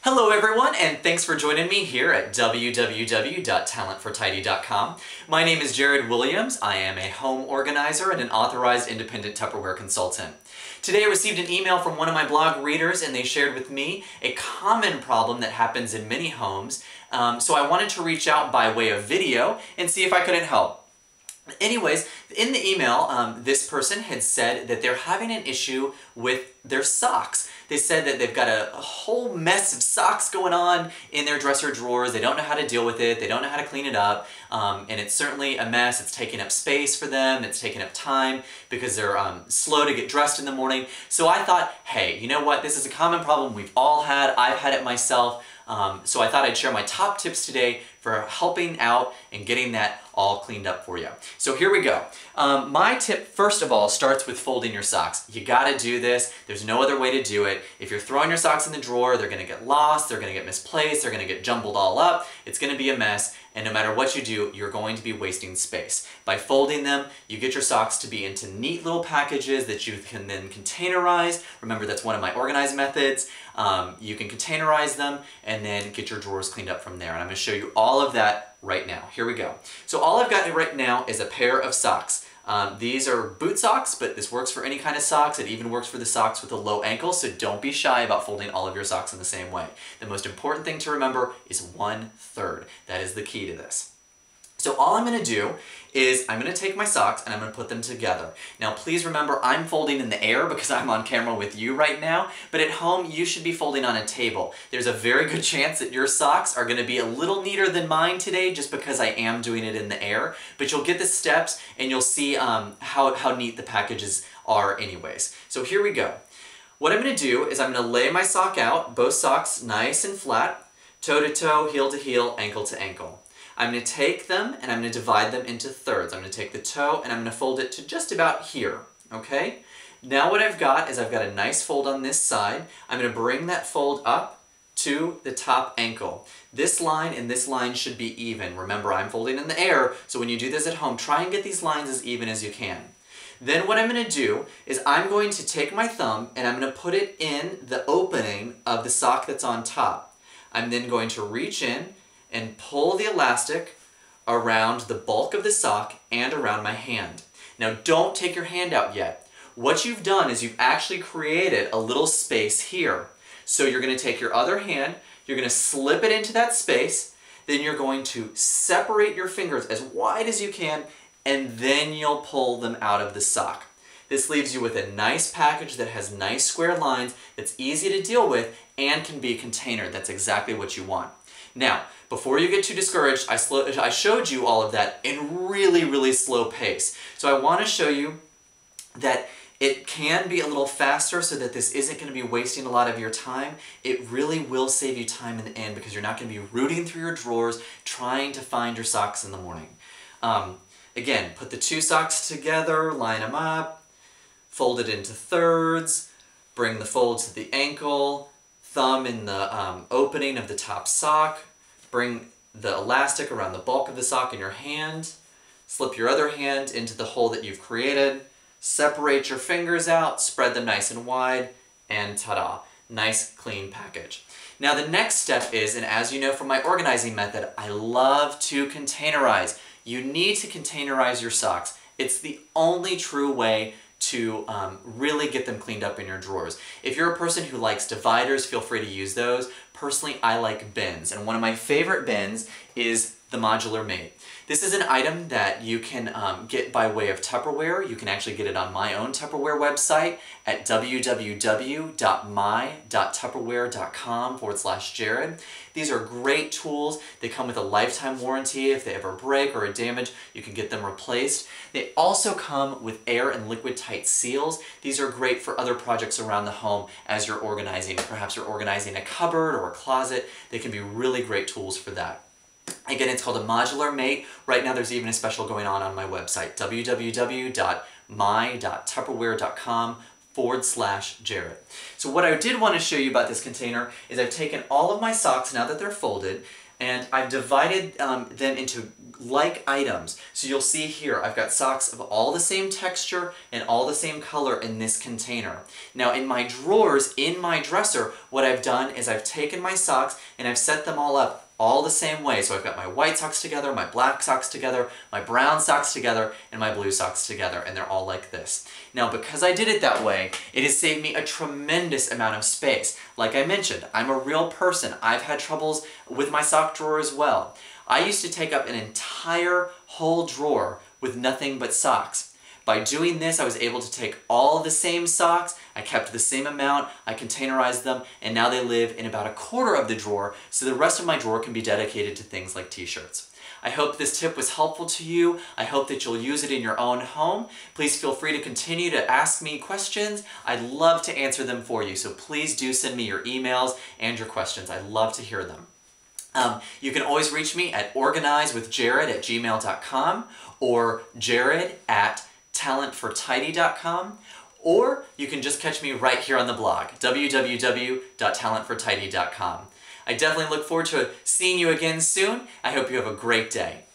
Hello everyone, and thanks for joining me here at www.talentfortidy.com. My name is Jared Williams. I am a home organizer and an authorized independent Tupperware consultant. Today I received an email from one of my blog readers, and they shared with me a common problem that happens in many homes. So I wanted to reach out by way of video and see if I couldn't help. Anyways, in the email, this person had said that they're having an issue with their socks. They said that they've got a whole mess of socks going on in their dresser drawers. They don't know how to deal with it. They don't know how to clean it up. And it's certainly a mess. It's taking up space for them. It's taking up time because they're slow to get dressed in the morning. So I thought, hey, you know what? This is a common problem we've all had. I've had it myself. So I thought I'd share my top tips today for helping out and getting that all cleaned up for you. So here we go. My tip, first of all, starts with folding your socks. You gotta do this. There's no other way to do it. If you're throwing your socks in the drawer, they're gonna get lost, they're gonna get misplaced, they're gonna get jumbled all up. It's gonna be a mess, and no matter what you do, you're going to be wasting space. By folding them, you get your socks to be into neat little packages that you can then containerize. Remember, that's one of my organized methods. You can containerize them and then get your drawers cleaned up from there. And I'm gonna show you all of that right now. Here we go. So all I've got right now is a pair of socks. These are boot socks, but this works for any kind of socks. It even works for the socks with a low ankle, so don't be shy about folding all of your socks in the same way. The most important thing to remember is 1/3. That is the key to this. So all I'm going to do is I'm going to take my socks and I'm going to put them together. Now please remember, I'm folding in the air because I'm on camera with you right now, but at home you should be folding on a table. There's a very good chance that your socks are going to be a little neater than mine today just because I am doing it in the air, but you'll get the steps and you'll see how neat the packages are anyways. So here we go. What I'm going to do is I'm going to lay my sock out, both socks nice and flat, toe to toe, heel to heel, ankle to ankle. I'm going to take them and I'm going to divide them into thirds. I'm going to take the toe and I'm going to fold it to just about here, okay? Now what I've got is I've got a nice fold on this side. I'm going to bring that fold up to the top ankle. This line and this line should be even. Remember, I'm folding in the air, so when you do this at home, try and get these lines as even as you can. Then what I'm going to do is I'm going to take my thumb and I'm going to put it in the opening of the sock that's on top. I'm then going to reach in and pull the elastic around the bulk of the sock and around my hand. Now don't take your hand out yet. What you've done is you've actually created a little space here. So you're going to take your other hand, you're going to slip it into that space, then you're going to separate your fingers as wide as you can, and then you'll pull them out of the sock. This leaves you with a nice package that has nice square lines, that's easy to deal with, and can be a container. That's exactly what you want. Now, before you get too discouraged, I showed you all of that in really slow pace. So I want to show you that it can be a little faster so that this isn't going to be wasting a lot of your time. It really will save you time in the end because you're not going to be rooting through your drawers trying to find your socks in the morning. Again, put the two socks together, line them up, fold it into thirds, bring the fold to the ankle, thumb in the opening of the top sock, bring the elastic around the bulk of the sock in your hand, slip your other hand into the hole that you've created, separate your fingers out, spread them nice and wide, and ta-da, nice clean package. Now the next step is, and as you know from my organizing method, I love to containerize. You need to containerize your socks. It's the only true way to really get them cleaned up in your drawers. If you're a person who likes dividers, feel free to use those. Personally, I like bins, and one of my favorite bins is the Modular Mate. This is an item that you can get by way of Tupperware. You can actually get it on my own Tupperware website at www.my.tupperware.com/Jared. These are great tools. They come with a lifetime warranty. If they ever break or are damaged, you can get them replaced. They also come with air and liquid tight seals. These are great for other projects around the home as you're organizing. Perhaps you're organizing a cupboard or a closet. They can be really great tools for that. Again, it's called a Modular Mate. Right now there's even a special going on my website, www.my.tupperware.com/Jared. So what I did want to show you about this container is I've taken all of my socks, now that they're folded, And I've divided them into like items. So you'll see here, I've got socks of all the same texture and all the same color in this container. Now in my drawers, in my dresser, what I've done is I've taken my socks and I've set them all up all the same way. So I've got my white socks together, my black socks together, my brown socks together, and my blue socks together, and they're all like this. Now because I did it that way, it has saved me a tremendous amount of space. Like I mentioned, I'm a real person. I've had troubles with my sock drawer as well. I used to take up an entire whole drawer with nothing but socks. By doing this, I was able to take all the same socks, I kept the same amount, I containerized them, and now they live in about a quarter of the drawer, so the rest of my drawer can be dedicated to things like t-shirts. I hope this tip was helpful to you. I hope that you'll use it in your own home. Please feel free to continue to ask me questions. I'd love to answer them for you, so please do send me your emails and your questions. I'd love to hear them. You can always reach me at organizeWithJared@gmail.com or jared@talentfortidy.com, or you can just catch me right here on the blog, www.talentfortidy.com. I definitely look forward to seeing you again soon. I hope you have a great day.